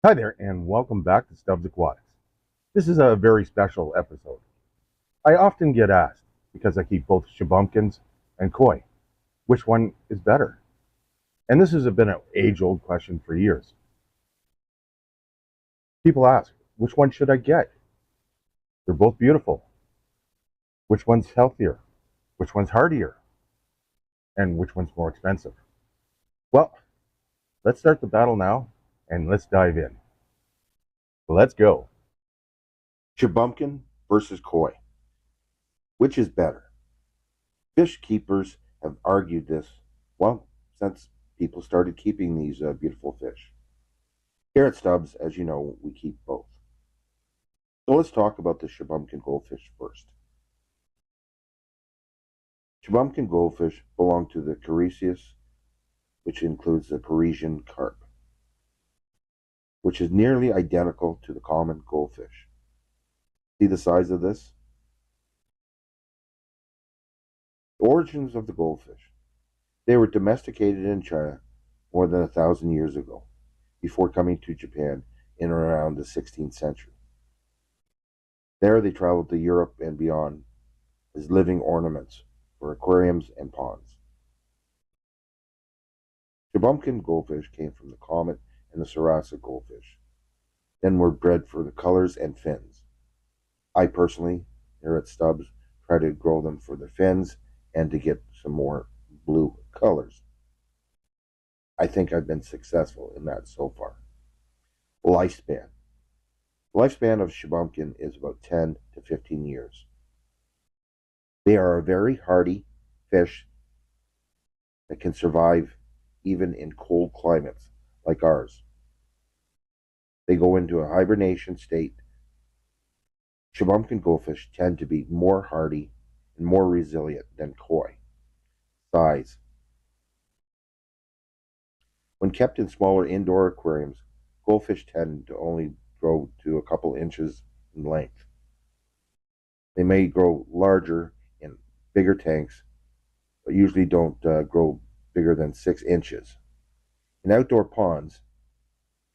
Hi there, and welcome back to Stubbs Aquatics. This is a very special episode. I often get asked, because I keep both Shubunkins and Koi, which one is better? And this has been an age-old question for years. People ask, which one should I get? They're both beautiful. Which one's healthier? Which one's hardier? And which one's more expensive? Well, let's start the battle now, and let's dive in. Let's go. Shubunkin versus Koi. Which is better? Fish keepers have argued this, well, since people started keeping these beautiful fish. Here at Stubbs, as you know, we keep both. So let's talk about the Shubunkin goldfish first. Shubunkin goldfish belong to the Cariceus, which includes the Parisian carp, which is nearly identical to the common goldfish. See the size of this? The origins of the goldfish. They were domesticated in China more than 1,000 years ago, before coming to Japan in around the 16th century. There they traveled to Europe and beyond as living ornaments for aquariums and ponds. Shubunkin goldfish came from the comet and the Sarasa goldfish, then were bred for the colors and fins. I personally, here at Stubbs, try to grow them for the fins and to get some more blue colors. I think I've been successful in that so far. Lifespan. The lifespan of Shubunkin is about 10 to 15 years. They are a very hardy fish that can survive even in cold climates like ours. They go into a hibernation state. Shubunkin goldfish tend to be more hardy and more resilient than koi. Size. When kept in smaller indoor aquariums, goldfish tend to only grow to a couple inches in length. They may grow larger in bigger tanks, but usually don't grow bigger than 6 inches. In outdoor ponds,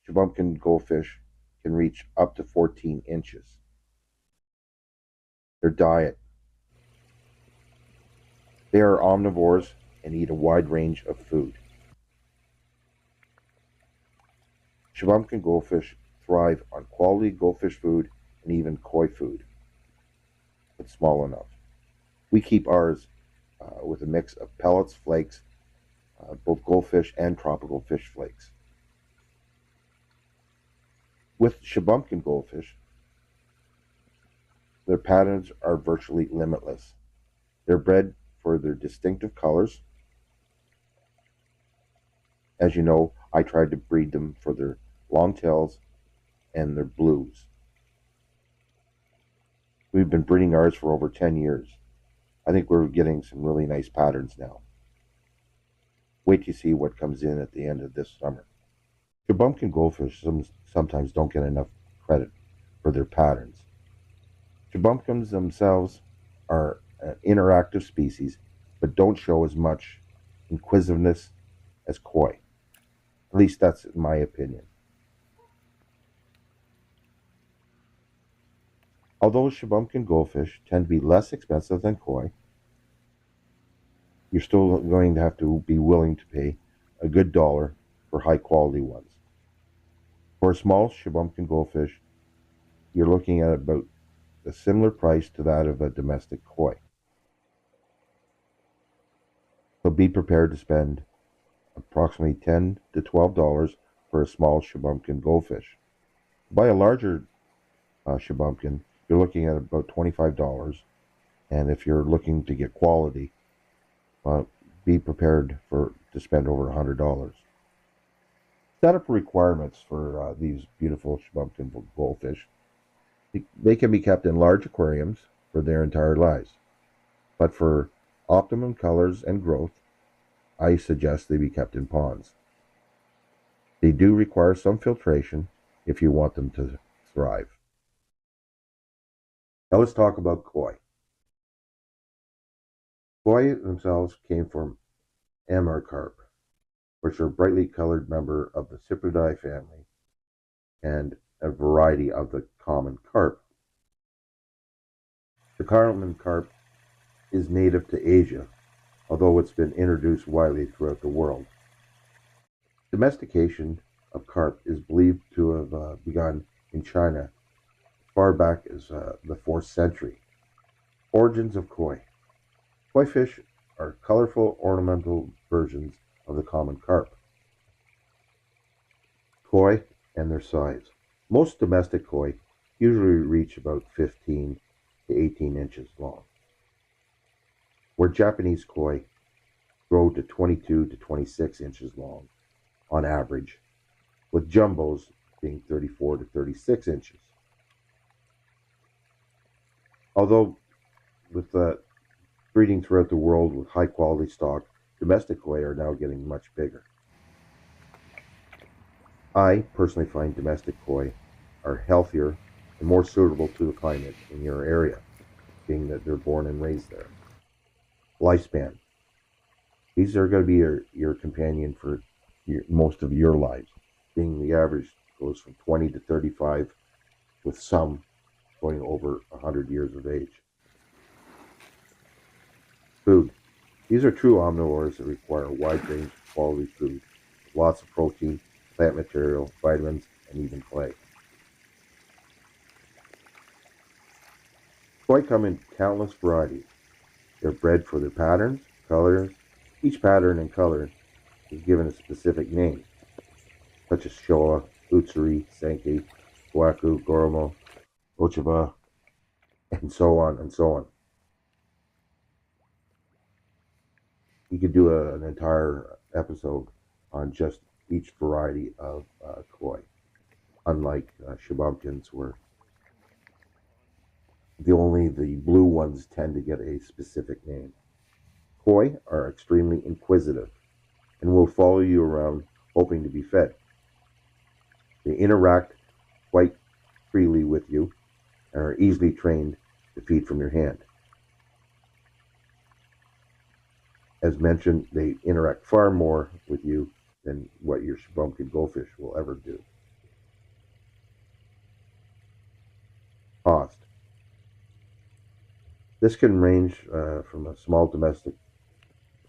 Shubunkin goldfish can reach up to 14 inches. Their diet. They are omnivores and eat a wide range of food. Shubunkin goldfish thrive on quality goldfish food and even koi food, but small enough. We keep ours with a mix of pellets, flakes, both goldfish and tropical fish flakes. With Shubunkin goldfish, their patterns are virtually limitless. They're bred for their distinctive colors. As you know, I tried to breed them for their long tails and their blues. We've been breeding ours for over 10 years. I think we're getting some really nice patterns now. Wait to see what comes in at the end of this summer. Shubunkin goldfish sometimes don't get enough credit for their patterns. Shubunkins themselves are an interactive species, but don't show as much inquisitiveness as koi. At least that's my opinion. Although Shubunkin goldfish tend to be less expensive than koi, you're still going to have to be willing to pay a good dollar for high quality ones. For a small Shubunkin goldfish, you're looking at about a similar price to that of a domestic koi. So be prepared to spend approximately $10 to $12 for a small Shubunkin goldfish. To buy a larger Shubunkin, you're looking at about $25, and if you're looking to get quality, be prepared to spend over $100. Setup requirements for these beautiful Shubunkin goldfish. They can be kept in large aquariums for their entire lives, but for optimum colors and growth, I suggest they be kept in ponds. They do require some filtration if you want them to thrive. Now let's talk about koi. Koi themselves came from amur carp, which are a brightly colored member of the Cypridae family, and a variety of the common carp. The common carp is native to Asia, although it's been introduced widely throughout the world. Domestication of carp is believed to have begun in China as far back as the 4th century. Origins of koi. Koi fish are colorful, ornamental versions of the common carp. Koi and their size. Most domestic koi usually reach about 15 to 18 inches long, where Japanese koi grow to 22 to 26 inches long on average, with jumbos being 34 to 36 inches. Although with breeding throughout the world with high quality stock, domestic koi are now getting much bigger. I personally find domestic koi are healthier and more suitable to the climate in your area, being that they're born and raised there. Lifespan. These are going to be your companion for most of your lives, being the average goes from 20 to 35, with some going over 100 years of age. Food. These are true omnivores that require a wide range of quality food, with lots of protein, plant material, vitamins, and even clay. Koi come in countless varieties. They're bred for their patterns, colors. Each pattern and color is given a specific name, such as Showa, Utsuri, Senki, Waku, Goromo, Ochiba, and so on and so on. You could do an entire episode on just each variety of koi, unlike Shubunkins, where the blue ones tend to get a specific name. Koi are extremely inquisitive and will follow you around hoping to be fed. They interact quite freely with you and are easily trained to feed from your hand. As mentioned, they interact far more with you than what your Shubunkin goldfish will ever do. Cost. This can range from a small domestic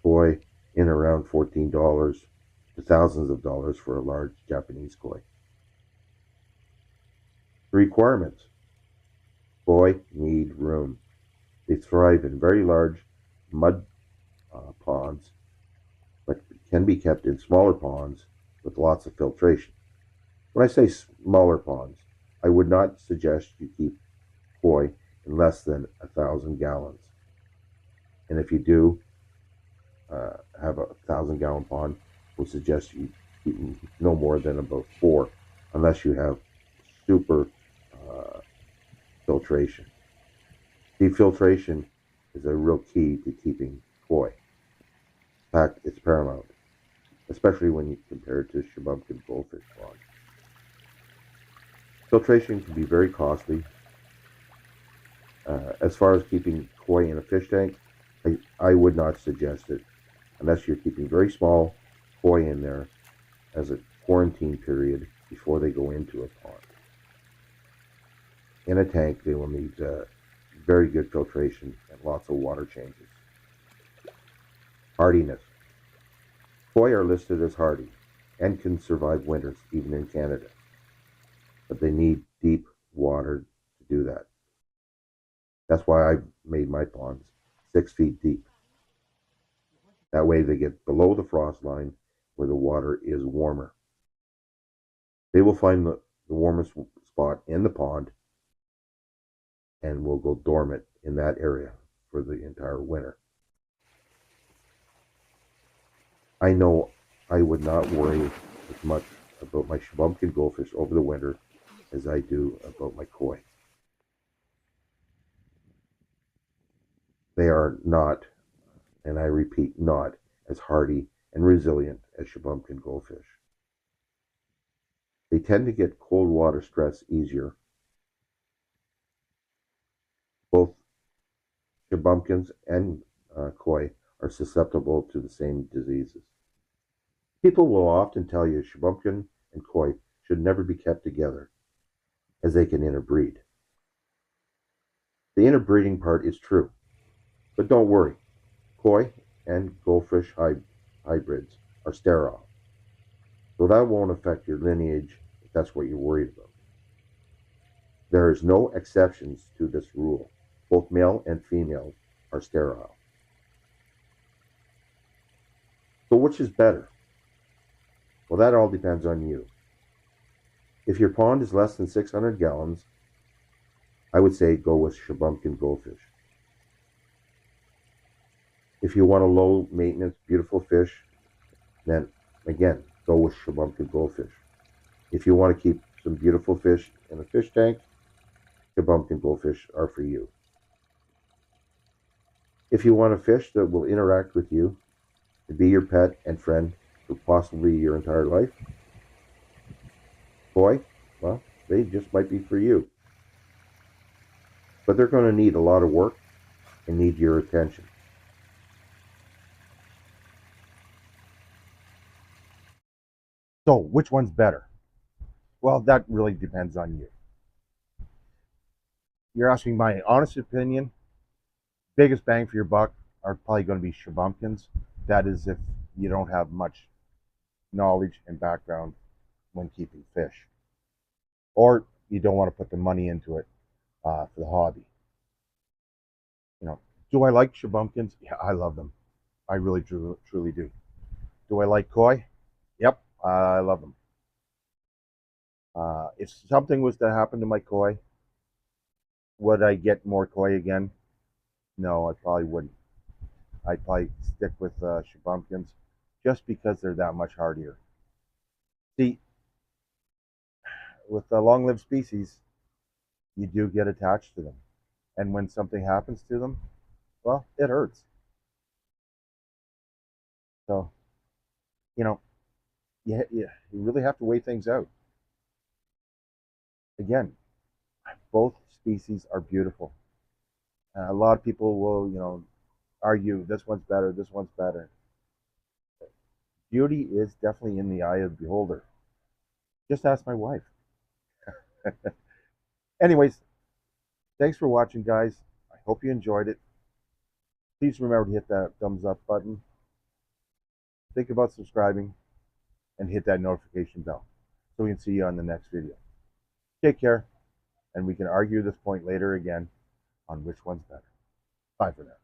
koi in around $14 to thousands of dollars for a large Japanese koi. Requirements. Koi need room. They thrive in very large mud ponds, but can be kept in smaller ponds with lots of filtration. When I say smaller ponds, I would not suggest you keep koi in less than 1,000 gallons. And if you do have 1,000 gallon pond, I would suggest you keep no more than about 4, unless you have super filtration. Deep filtration is a real key to keeping koi. In fact, it's paramount, especially when you compare it to Shubunkin goldfish ponds. Filtration can be very costly. As far as keeping koi in a fish tank, I would not suggest it unless you're keeping very small koi in there as a quarantine period before they go into a pond. In a tank, they will need very good filtration and lots of water changes. Hardiness. Koi are listed as hardy and can survive winters even in Canada, but they need deep water to do that. That's why I made my ponds 6 feet deep. That way they get below the frost line where the water is warmer. They will find the warmest spot in the pond and will go dormant in that area for the entire winter. I know I would not worry as much about my Shubunkin goldfish over the winter as I do about my koi. They are not, and I repeat, not as hardy and resilient as Shubunkin goldfish. They tend to get cold water stress easier. Both Shubunkins and koi are susceptible to the same diseases. People will often tell you Shubunkin and koi should never be kept together, as they can interbreed. The interbreeding part is true, but don't worry, koi and goldfish hybrids are sterile, so that won't affect your lineage if that's what you're worried about. There is no exceptions to this rule. Both male and female are sterile. So which is better? Well, that all depends on you. If your pond is less than 600 gallons, I would say go with Shubunkin Goldfish. If you want a low maintenance, beautiful fish, then again, go with Shubunkin Goldfish. If you want to keep some beautiful fish in a fish tank, Shubunkin Goldfish are for you. If you want a fish that will interact with you and be your pet and friend for possibly your entire life, koi, well, they just might be for you. But they're going to need a lot of work and need your attention. So, which one's better? Well, that really depends on you. You're asking my honest opinion. Biggest bang for your buck are probably going to be Shubunkins. That is if you don't have much knowledge and background when keeping fish, or you don't want to put the money into it for the hobby. Do I like Shubunkins? Yeah, I love them. I really truly do. Do I like koi? Yep, I love them. If something was to happen to my koi, would I get more koi again? No, I probably wouldn't. I'd probably stick with Shubunkins just because they're that much hardier. See, with the long-lived species, you do get attached to them. And when something happens to them, well, it hurts. So, you know, you really have to weigh things out. Again, both species are beautiful. A lot of people will, argue this one's better, this one's better. Beauty is definitely in the eye of the beholder. Just ask my wife. Anyways, thanks for watching, guys. I hope you enjoyed it. Please remember to hit that thumbs up button. Think about subscribing and hit that notification bell so we can see you on the next video. Take care, and we can argue this point later again on which one's better. Bye for now.